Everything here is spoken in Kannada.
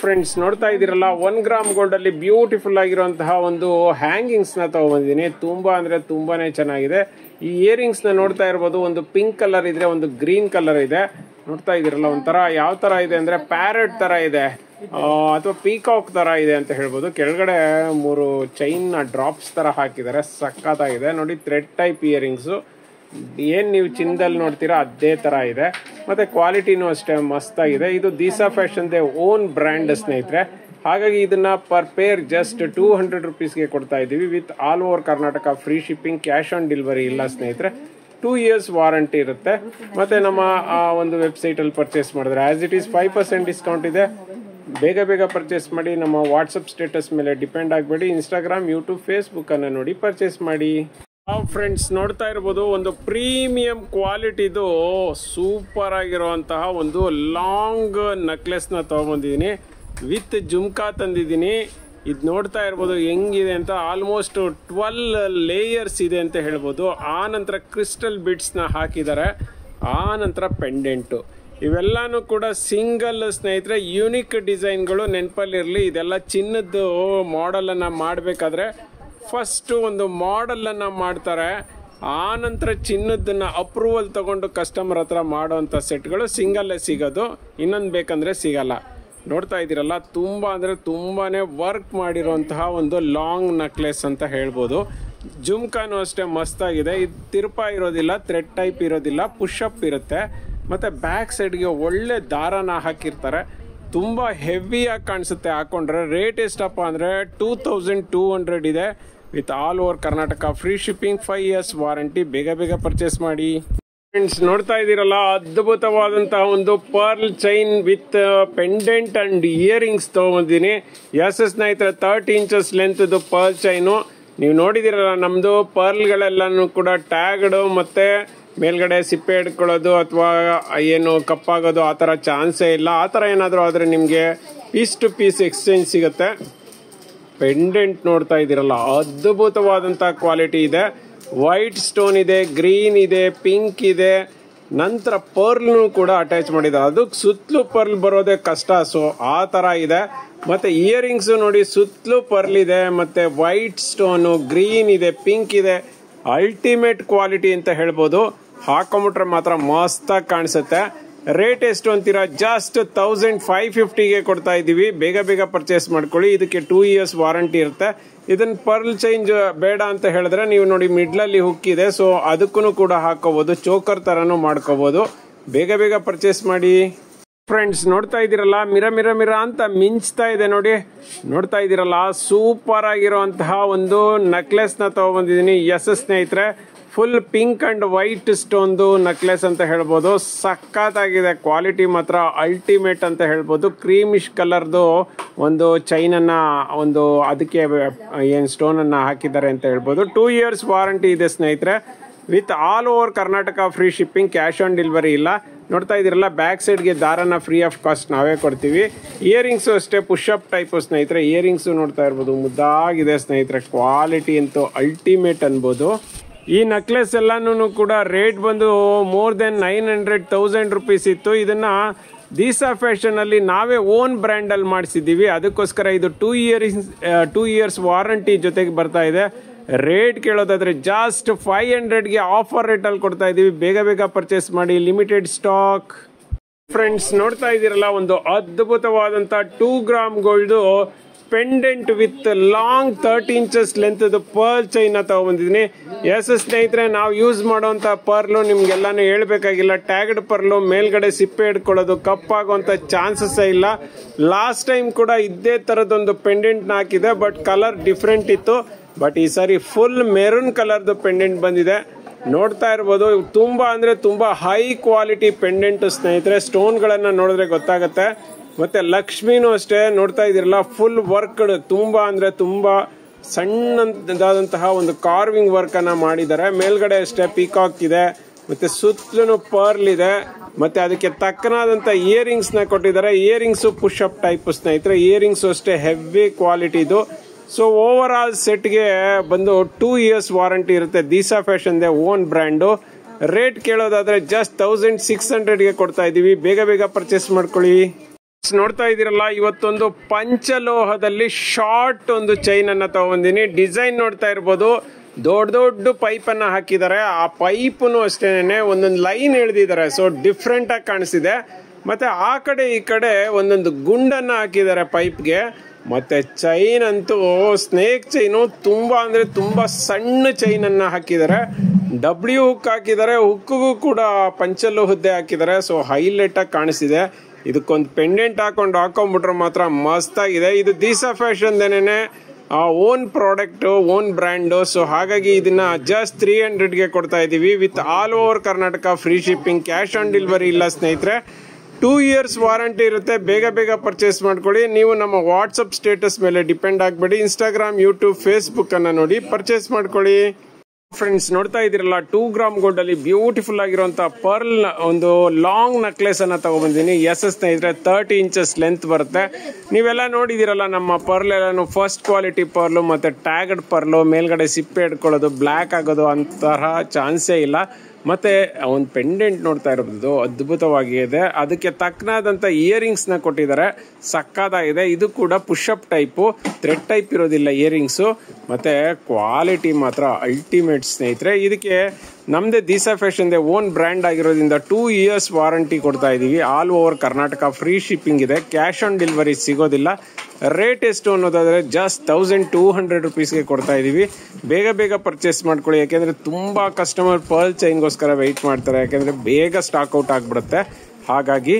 ಫ್ರೆಂಡ್ಸ್ ನೋಡ್ತಾ ಇದ್ದೀರಲ್ಲ 1 ಗ್ರಾಮ್ ಗೋಲ್ಡ್ ಅಲ್ಲಿ ಬ್ಯೂಟಿಫುಲ್ ಆಗಿರುವಂತಹ ಒಂದು ಹ್ಯಾಂಗಿಂಗ್ಸ್ ನ ತಗೊಂಡ್ಬಂದಿದ್ದೀನಿ. ತುಂಬಾ ಅಂದ್ರೆ ತುಂಬಾನೇ ಚೆನ್ನಾಗಿದೆ. ಈ ಇಯರಿಂಗ್ಸ್ ನ ನೋಡ್ತಾ ಇರಬಹುದು, ಒಂದು ಪಿಂಕ್ ಕಲರ್ ಇದ್ರೆ ಒಂದು ಗ್ರೀನ್ ಕಲರ್ ಇದೆ. ನೋಡ್ತಾ ಇದ್ದೀರಲ್ಲ ಒಂಥರ ಯಾವ ತರ ಇದೆ ಅಂದ್ರೆ ಪ್ಯಾರೆಟ್ ತರ ಇದೆ ಅಥವಾ ಪೀಕಾಕ್ ತರ ಇದೆ ಅಂತ ಹೇಳ್ಬೋದು. ಕೆಳಗಡೆ 3 ಚೈನ್ ಡ್ರಾಪ್ಸ್ ತರ ಹಾಕಿದ್ದಾರೆ, ಸಕ್ಕತ್ತಾಗಿದೆ ನೋಡಿ. ಥ್ರೆಡ್ ಟೈಪ್ ಇಯರಿಂಗ್ಸ್, ಏನ್ ನೀವು ಚಿನ್ನದಲ್ಲಿ ನೋಡ್ತೀರಾ ಅದೇ ತರ ಇದೆ. ಮತ್ತೆ ಕ್ವಾಲಿಟಿನೂ ಅಷ್ಟೇ ಮಸ್ತ್ ಆಗಿದೆ. ಇದು ದಿಶಾ ಫ್ಯಾಷನ್ ಓನ್ ಬ್ರ್ಯಾಂಡ್ ಸ್ನೇಹಿತರೆ. ಹಾಗಾಗಿ ಇದನ್ನ ಪರ್ ಪೇರ್ ಜಸ್ಟ್ 200 ರುಪೀಸ್ಗೆ ಕೊಡ್ತಾ ಇದೀವಿ. With all over Karnataka free shipping, cash on delivery ಇಲ್ಲ ಸ್ನೇಹಿತರೆ. 2 years ವಾರಂಟಿ ಇರುತ್ತೆ. ಮತ್ತೆ ನಮ್ಮ ಒಂದು ವೆಬ್ಸೈಟ್ ಅಲ್ಲಿ ಪರ್ಚೇಸ್ ಮಾಡಿದ್ರೆ ಆಸ್ ಇಟ್ ಈಸ್ 5% ಡಿಸ್ಕೌಂಟ್ ಇದೆ. ಬೇಗ ಬೇಗ ಪರ್ಚೇಸ್ ಮಾಡಿ. ನಮ್ಮ ವಾಟ್ಸಪ್ ಸ್ಟೇಟಸ್ ಮೇಲೆ ಡಿಪೆಂಡ್ ಆಗಬೇಡಿ. ಇನ್ಸ್ಟಾಗ್ರಾಮ್, ಯೂಟ್ಯೂಬ್, ಫೇಸ್ಬುಕ್ ಅನ್ನ ನೋಡಿ ಪರ್ಚೇಸ್ ಮಾಡಿ. ಫ್ರೆಂಡ್ಸ್ ನೋಡ್ತಾ ಇರ್ಬೋದು, ಒಂದು ಪ್ರೀಮಿಯಂ ಕ್ವಾಲಿಟಿದು ಸೂಪರ್ ಆಗಿರುವಂತಹ ಒಂದು ಲಾಂಗ್ ನೆಕ್ಲೆಸ್ ನ ತಗೊಂಡ್ಬಂದಿದ್ದೀನಿ. ವಿತ್ ಜುಮ್ಕಾ ತಂದಿದ್ದೀನಿ. ಇದು ನೋಡ್ತಾ ಇರ್ಬೋದು ಹೆಂಗಿದೆ ಅಂತ. ಆಲ್ಮೋಸ್ಟ್ 12 ಲೇಯರ್ಸ್ ಇದೆ ಅಂತ ಹೇಳ್ಬೋದು. ಆ ನಂತರ ಕ್ರಿಸ್ಟಲ್ ಬಿಡ್ಸ್ನ ಹಾಕಿದ್ದಾರೆ. ಆ ನಂತರ ಪೆಂಡೆಂಟು, ಇವೆಲ್ಲಾನು ಕೂಡ ಸಿಂಗಲ್ ಸ್ನೇಹಿತರೆ. ಯೂನಿಕ್ ಡಿಸೈನ್ಗಳು ನೆನಪಲ್ಲಿರಲಿ. ಇದೆಲ್ಲ ಚಿನ್ನದ್ದು ಮಾಡೆಲನ್ನು ಮಾಡಬೇಕಾದ್ರೆ ಫಸ್ಟು ಒಂದು ಮಾಡೆಲನ್ನು ಮಾಡ್ತಾರೆ, ಆ ನಂತರ ಚಿನ್ನದನ್ನ ಅಪ್ರೂವಲ್ ತಗೊಂಡು ಕಸ್ಟಮರ್ ಹತ್ರ ಮಾಡೋವಂಥ ಸೆಟ್ಗಳು ಸಿಂಗಲ್ಲೇ ಸಿಗೋದು, ಇನ್ನೊಂದು ಬೇಕಂದರೆ ಸಿಗಲ್ಲ. ನೋಡ್ತಾ ಇದ್ದೀರಲ್ಲ, ತುಂಬ ಅಂದರೆ ತುಂಬಾ ವರ್ಕ್ ಮಾಡಿರೋಂತಹ ಒಂದು ಲಾಂಗ್ ನೆಕ್ಲೆಸ್ ಅಂತ ಹೇಳ್ಬೋದು. ಜುಮ್ಕಾನು ಅಷ್ಟೇ ಮಸ್ತಾಗಿದೆ. ಇದು ತಿರುಪ ಇರೋದಿಲ್ಲ, ಥ್ರೆಡ್ ಟೈಪ್ ಇರೋದಿಲ್ಲ, ಪುಷಪ್ ಇರುತ್ತೆ. ಮತ್ತು ಬ್ಯಾಕ್ ಸೈಡ್ಗೆ ಒಳ್ಳೆ ದಾರನ ಹಾಕಿರ್ತಾರೆ. ತುಂಬ ಹೆವಿಯಾಗಿ ಕಾಣಿಸುತ್ತೆ ಹಾಕೊಂಡ್ರೆ. ರೇಟ್ ಎಷ್ಟಪ್ಪ ಅಂದರೆ 2200 ಇದೆ. With all over Karnataka free shipping, 5 years warranty. ಬೇಗ ಬೇಗ ಪರ್ಚೇಸ್ ಮಾಡಿ. ಫ್ರೆಂಡ್ಸ್ ನೋಡ್ತಾ ಇದ್ದೀರಲ್ಲ, ಅದ್ಭುತವಾದಂತಹ ಒಂದು pearl chain with pendant and earrings ತಗೊಂಡಿದ್ದೀನಿ. ಸ್ನೇಹಿತರೆ 30 inches ಲೆಂತ್ ಪರ್ಲ್ ಚೈನು. ನೀವು ನೋಡಿದಿರಲ್ಲ, ನಮ್ದು ಪರ್ಲ್ಗಳೆಲ್ಲನೂ ಕೂಡ ಟ್ಯಾಗ್ಡ್, ಮತ್ತೆ ಮೇಲ್ಗಡೆ ಸಿಪ್ಪೆ ಹಿಡ್ಕೊಳ್ಳೋದು ಅಥವಾ ಏನು ಕಪ್ಪಾಗೋದು ಆ ಥರ ಚಾನ್ಸೇ ಇಲ್ಲ. ಆ ಥರ ಏನಾದರೂ ಆದರೆ ನಿಮಗೆ ಪೀಸ್ ಟು ಪೀಸ್ ಎಕ್ಸ್ಚೇಂಜ್ ಸಿಗುತ್ತೆ. ಪೆಂಡೆಂಟ್ ನೋಡ್ತಾ ಇದ್ದೀರಲ್ಲ, ಅದ್ಭುತವಾದಂಥ ಕ್ವಾಲಿಟಿ ಇದೆ. ವೈಟ್ ಸ್ಟೋನ್ ಇದೆ, ಗ್ರೀನ್ ಇದೆ, ಪಿಂಕ್ ಇದೆ, ನಂತರ ಪರ್ಲ್ನು ಕೂಡ ಅಟ್ಯಾಚ್ ಮಾಡಿದ್ದಾರೆ. ಅದಕ್ಕೆ ಸುತ್ತಲೂ ಪರ್ಲ್ ಬರೋದೇ ಕಷ್ಟ, ಸೊ ಆ ಥರ ಇದೆ. ಮತ್ತೆ ಇಯರಿಂಗ್ಸ್ ನೋಡಿ, ಸುತ್ತಲೂ ಪರ್ಲ್ ಇದೆ, ಮತ್ತೆ ವೈಟ್ ಸ್ಟೋನು, ಗ್ರೀನ್ ಇದೆ, ಪಿಂಕ್ ಇದೆ. ಅಲ್ಟಿಮೇಟ್ ಕ್ವಾಲಿಟಿ ಅಂತ ಹೇಳ್ಬೋದು. ಹಾಕೊಂಬಿಟ್ರೆ ಮಾತ್ರ ಮಸ್ತಾಗಿ ಕಾಣಿಸುತ್ತೆ. ರೇಟ್ ಎಷ್ಟು ಅಂತೀರಾ? ಜಸ್ಟ್ 1550ಗೆ ಕೊಡ್ತಾ ಇದ್ದೀವಿ. ಬೇಗ ಬೇಗ ಪರ್ಚೇಸ್ ಮಾಡ್ಕೊಳ್ಳಿ. ಇದಕ್ಕೆ 2 years ವಾರಂಟಿ ಇರುತ್ತೆ. ಇದನ್ನ ಪರ್ಲ್ ಚೇಂಜ್ ಬೇಡ ಅಂತ ಹೇಳಿದ್ರೆ ನೀವು ನೋಡಿ ಮಿಡ್ಲಲ್ಲಿ ಹುಕ್ ಇದೆ, ಸೊ ಅದಕ್ಕೂ ಕೂಡ ಹಾಕೋಬಹುದು. ಚೋಕರ್ ತರನು ಮಾಡ್ಕೋಬಹುದು. ಬೇಗ ಬೇಗ ಪರ್ಚೇಸ್ ಮಾಡಿ. ಫ್ರೆಂಡ್ಸ್ ನೋಡ್ತಾ ಇದ್ದೀರಲ್ಲ, ಮಿರ ಅಂತ ಮಿಂಚ್ತಾ ಇದೆ ನೋಡಿ. ನೋಡ್ತಾ ಇದ್ದೀರಲ್ಲ, ಸೂಪರ್ ಆಗಿರುವಂತಹ ಒಂದು ನೆಕ್ಲೆಸ್ ನ ತಗೊಂಡ್ಬಂದಿದ್ದೀನಿ. ಸ್ನೇಹಿತರೆ, ಫುಲ್ ಪಿಂಕ್ ಅಂಡ್ ವೈಟ್ ಸ್ಟೋನ್ದು ನೆಕ್ಲೆಸ್ ಅಂತ ಹೇಳ್ಬೋದು. ಸಖತ್ತಾಗಿದೆ. ಕ್ವಾಲಿಟಿ ಮಾತ್ರ ಅಲ್ಟಿಮೇಟ್ ಅಂತ ಹೇಳ್ಬೋದು. ಕ್ರೀಮಿಶ್ ಕಲರ್ದು ಒಂದು ಚೈನನ್ನು ಒಂದು ಅದಕ್ಕೆ ಏನು ಸ್ಟೋನನ್ನು ಹಾಕಿದ್ದಾರೆ ಅಂತ ಹೇಳ್ಬೋದು. 2 years ವಾರಂಟಿ ಇದೆ ಸ್ನೇಹಿತರೆ. With all over Karnataka free shipping, cash on delivery ಇಲ್ಲ. ನೋಡ್ತಾ ಇದ್ದೀರಲ್ಲ, ಬ್ಯಾಕ್ ಸೈಡ್ಗೆ ದಾರನ ಫ್ರೀ ಆಫ್ ಕಾಸ್ಟ್ ನಾವೇ ಕೊಡ್ತೀವಿ. ಇಯರಿಂಗ್ಸು ಅಷ್ಟೇ ಪುಷಪ್ ಟೈಪು ಸ್ನೇಹಿತರೆ. ಇಯರಿಂಗ್ಸು ನೋಡ್ತಾ ಇರ್ಬೋದು, ಮುದ್ದಾಗಿದೆ ಸ್ನೇಹಿತರೆ. ಕ್ವಾಲಿಟಿ ಅಂತೂ ಅಲ್ಟಿಮೇಟ್ ಅನ್ಬೋದು. ಈ ನೆಕ್ಲೆಸ್ ಎಲ್ಲಾನು ಕೂಡ ರೇಟ್ ಬಂದು ಮೋರ್ ದೆನ್ 900,000 ರುಪೀಸ್ ಇತ್ತು. ಇದನ್ನ ದಿಶಾ ಫ್ಯಾಷನ್ ಅಲ್ಲಿ ನಾವೇ ಓನ್ ಬ್ರ್ಯಾಂಡ್ ಅಲ್ಲಿ ಮಾಡಿಸಿದ್ದೀವಿ. ಅದಕ್ಕೋಸ್ಕರ ಇದು 2 years ವಾರಂಟಿ ಜೊತೆಗೆ ಬರ್ತಾ ಇದೆ. ರೇಟ್ ಕೇಳೋದಾದ್ರೆ ಜಸ್ಟ್ 500ಗೆ ಆಫರ್ ರೇಟ್ ಅಲ್ಲಿ ಕೊಡ್ತಾ ಇದೀವಿ. ಬೇಗ ಬೇಗ ಪರ್ಚೇಸ್ ಮಾಡಿ, ಲಿಮಿಟೆಡ್ ಸ್ಟಾಕ್. ಫ್ರೆಂಡ್ಸ್ ನೋಡ್ತಾ ಇದ್ದೀರಲ್ಲ, ಒಂದು ಅದ್ಭುತವಾದಂತ 2 gram gold pendant with long 30 inches length pearl chain ತಗೊಂಡ್ಬಂದಿದ್ದೀನಿ. ಸ್ನೇಹಿತರೆ, ನಾವು ಯೂಸ್ ಮಾಡುವಂತ ಪರ್ಲು ನಿಮ್ಗೆಲ್ಲಾನು ಹೇಳ್ಬೇಕಾಗಿಲ್ಲ. ಟ್ಯಾಗ್ಡ್ ಪರ್ಲು, ಮೇಲ್ಗಡೆ ಸಿಪ್ಪೆ ಹಿಡ್ಕೊಳ್ಳೋದು, ಕಪ್ಪಾಗುವಂತ ಚಾನ್ಸಸ್ ಇಲ್ಲ. ಲಾಸ್ಟ್ ಟೈಮ್ ಕೂಡ ಇದೇ ತರದೊಂದು ಪೆಂಡೆಂಟ್ ಹಾಕಿದೆ, ಬಟ್ ಕಲರ್ ಡಿಫ್ರೆಂಟ್ ಇತ್ತು. ಬಟ್ ಈ ಸಾರಿ ಫುಲ್ ಮೆರೂನ್ ಕಲರ್ದು ಪೆಂಡೆಂಟ್ ಬಂದಿದೆ. ನೋಡ್ತಾ ಇರ್ಬೋದು, ತುಂಬಾ ಅಂದ್ರೆ ತುಂಬಾ ಹೈ ಕ್ವಾಲಿಟಿ ಪೆಂಡೆಂಟ್ ಸ್ನೇಹಿತರೆ. ಸ್ಟೋನ್ಗಳನ್ನ ನೋಡಿದ್ರೆ ಗೊತ್ತಾಗುತ್ತೆ. ಮತ್ತೆ ಲಕ್ಷ್ಮಿನೂ ಅಷ್ಟೇ. ನೋಡ್ತಾ ಇದಿರಲ್ಲ, ಫುಲ್ ವರ್ಕ್, ತುಂಬಾ ಅಂದ್ರೆ ತುಂಬಾ ಸಣ್ಣದಾದಂತಹ ಒಂದು ಕಾರ್ವಿಂಗ್ ವರ್ಕ್ ಅನ್ನ ಮಾಡಿದ್ದಾರೆ. ಮೇಲ್ಗಡೆ ಅಷ್ಟೇ ಪೀಕಾಕ್ ಇದೆ, ಮತ್ತೆ ಸುತ್ತಲೂ ಪರ್ಲ್ ಇದೆ, ಮತ್ತೆ ಅದಕ್ಕೆ ತಕ್ಕನಾದಂತ ಇಯರಿಂಗ್ಸ್ ನ ಕೊಟ್ಟಿದ್ದಾರೆ. ಇಯರಿಂಗ್ಸ್ ಪುಷ್ ಅಪ್ ಟೈಪ್ ಸ್ನೇಹಿತರೆ. ಇಯರಿಂಗ್ಸ್ ಅಷ್ಟೇ ಹೆವಿ ಕ್ವಾಲಿಟಿದು. ಸೊ ಓವರ್ ಆಲ್ ಸೆಟ್ಗೆ ಬಂದು 2 years ವಾರಂಟಿ ಇರುತ್ತೆ. Disha fashion own brand. Rate ಕೇಳೋದಾದ್ರೆ ಜಸ್ಟ್ 1600ಗೆ ಕೊಡ್ತಾ ಇದೀವಿ. ಬೇಗ ಬೇಗ ಪರ್ಚೇಸ್ ಮಾಡ್ಕೊಳ್ಳಿ. ನೋಡ್ತಾ ಇದ್ದೀರಲ್ಲ, ಇವತ್ತೊಂದು ಪಂಚಲೋಹದಲ್ಲಿ ಶಾರ್ಟ್ ಒಂದು ಚೈನ್ ಅನ್ನ ತಗೊಂಡಿನಿ. ಡಿಸೈನ್ ನೋಡ್ತಾ ಇರ್ಬೋದು, ದೊಡ್ಡ ದೊಡ್ಡ ಪೈಪ್ ಅನ್ನ ಹಾಕಿದ್ದಾರೆ. ಆ ಪೈಪ್ನು ಅಷ್ಟೇನೆ ಒಂದೊಂದು ಲೈನ್ ಎಳೆದಿದ್ದಾರೆ, ಸೊ ಡಿಫ್ರೆಂಟ್ ಆಗಿ ಕಾಣಿಸಿದೆ. ಮತ್ತೆ ಆ ಕಡೆ ಈ ಕಡೆ ಒಂದೊಂದು ಗುಂಡನ್ನ ಹಾಕಿದ್ದಾರೆ ಪೈಪ್ಗೆ. ಮತ್ತೆ ಚೈನ್ ಅಂತೂ ಸ್ನೇಕ್ ಚೈನು, ತುಂಬಾ ಅಂದ್ರೆ ತುಂಬಾ ಸಣ್ಣ ಚೈನ್ ಅನ್ನ ಹಾಕಿದ್ದಾರೆ. ಡಬ್ಲ್ಯೂ ಹುಕ್ ಹಾಕಿದ್ದಾರೆ, ಹುಕ್ಕಿಗೂ ಕೂಡ ಪಂಚಲೋಹದ್ದೇ ಹಾಕಿದ್ದಾರೆ. ಸೊ ಹೈಲೈಟ್ ಆಗಿ ಕಾಣಿಸಿದೆ. ಇದಕ್ಕೊಂದು ಪೆಂಡೆಂಟ್ ಹಾಕೊಂಡ್ಬಿಟ್ರೆ ಮಾತ್ರ ಮಸ್ತ್ ಆಗಿದೆ. ಇದು ದಿಶಾ ಫ್ಯಾಷನ್ ದೇನೆ own product, own brand. So ಹಾಗಾಗಿ ಇದನ್ನ ಜಸ್ಟ್ 300ಗೆ ಕೊಡ್ತಾ ಇದೀವಿ with all over Karnataka free shipping, cash on delivery ಇಲ್ಲ ಸ್ನೇಹಿತರೆ. 2 years ವಾರಂಟಿ ಇರುತ್ತೆ. ಬೇಗ ಬೇಗ ಪರ್ಚೇಸ್ ಮಾಡ್ಕೊಳ್ಳಿ. ನೀವು ನಮ್ಮ ವಾಟ್ಸಪ್ ಸ್ಟೇಟಸ್ ಮೇಲೆ ಡಿಪೆಂಡ್ ಆಗಬೇಡಿ. ಇನ್ಸ್ಟಾಗ್ರಾಮ್, ಯೂಟ್ಯೂಬ್, ಫೇಸ್ಬುಕ್ ಅನ್ನ ನೋಡಿ ಪರ್ಚೇಸ್ ಮಾಡ್ಕೊಳ್ಳಿ. ಫ್ರೆಂಡ್ಸ್ ನೋಡ್ತಾ ಇದ್ದೀರಲ್ಲ, 2 ಗ್ರಾಮ್ ಗೋಲ್ಡ್ ಅಲ್ಲಿ ಬ್ಯೂಟಿಫುಲ್ ಆಗಿರುವಂತ ಪರ್ಲ್ ಒಂದು ಲಾಂಗ್ ನೆಕ್ಲೆಸ್ ಅನ್ನ ತಗೊಬಂದಿನಿ. ಎಸ್ ಸ್ನೇಹಿತರೆ, 30 inches ಲೆಂತ್ ಬರುತ್ತೆ. ನೀವೆಲ್ಲ ನೋಡಿದಿರಲ್ಲ ನಮ್ಮ ಪರ್ಲ್ ಎಲ್ಲಾನು ಫಸ್ಟ್ ಕ್ವಾಲಿಟಿ ಪರ್ಲು, ಮತ್ತೆ ಟ್ಯಾಗಡ್ ಪರ್ಲು. ಮೇಲ್ಗಡೆ ಸಿಪ್ಪೆ ಹಿಡ್ಕೊಳ್ಳೋದು, ಬ್ಲ್ಯಾಕ್ ಆಗೋದು ಅಂತಹ ಚಾನ್ಸೇ ಇಲ್ಲ. ಮತ್ತೆ ಒಂದು ಪೆಂಡೆಂಟ್ ನೋಡ್ತಾ ಇರಬಹುದು, ಅದ್ಭುತವಾಗಿದೆ. ಅದಕ್ಕೆ ತಕ್ಕನಾದಂತ ಇಯರಿಂಗ್ಸ್ ನ ಕೊಟ್ಟಿದ್ದಾರೆ, ಸಕ್ಕದಾಗಿದೆ. ಇದು ಕೂಡ ಪುಷಪ್ ಟೈಪು, ಥ್ರೆಡ್ ಟೈಪ್ ಇರೋದಿಲ್ಲ ಇಯರಿಂಗ್ಸು. ಮತ್ತೆ ಕ್ವಾಲಿಟಿ ಮಾತ್ರ ಅಲ್ಟಿಮೇಟ್ ಸ್ನೇಹಿತರೆ. ಇದಕ್ಕೆ ನಮ್ದೇ ದಿಶಾ ಫ್ಯಾಷನ್ ಓನ್ ಬ್ರ್ಯಾಂಡ್ ಆಗಿರೋದ್ರಿಂದ 2 years ವಾರಂಟಿ ಕೊಡ್ತಾ ಇದೀವಿ. All over Karnataka free shipping ಇದೆ, ಕ್ಯಾಶ್ ಆನ್ ಡೆಲಿವರಿ ಸಿಗೋದಿಲ್ಲ. ರೇಟ್ ಎಷ್ಟು ಅನ್ನೋದಾದ್ರೆ ಜಸ್ಟ್ 1200 rupeesಗೆ ಕೊಡ್ತಾ ಇದೀವಿ. ಬೇಗ ಬೇಗ ಪರ್ಚೇಸ್ ಮಾಡ್ಕೊಳ್ಳಿ, ಯಾಕೆಂದ್ರೆ ತುಂಬಾ ಕಸ್ಟಮರ್ ಪರ್ಲ್ ಚೈನ್ಗೋಸ್ಕರ ವೆಯ್ಟ್ ಮಾಡ್ತಾರೆ, ಯಾಕೆಂದ್ರೆ ಬೇಗ ಸ್ಟಾಕ್ ಔಟ್ ಆಗ್ಬಿಡುತ್ತೆ. ಹಾಗಾಗಿ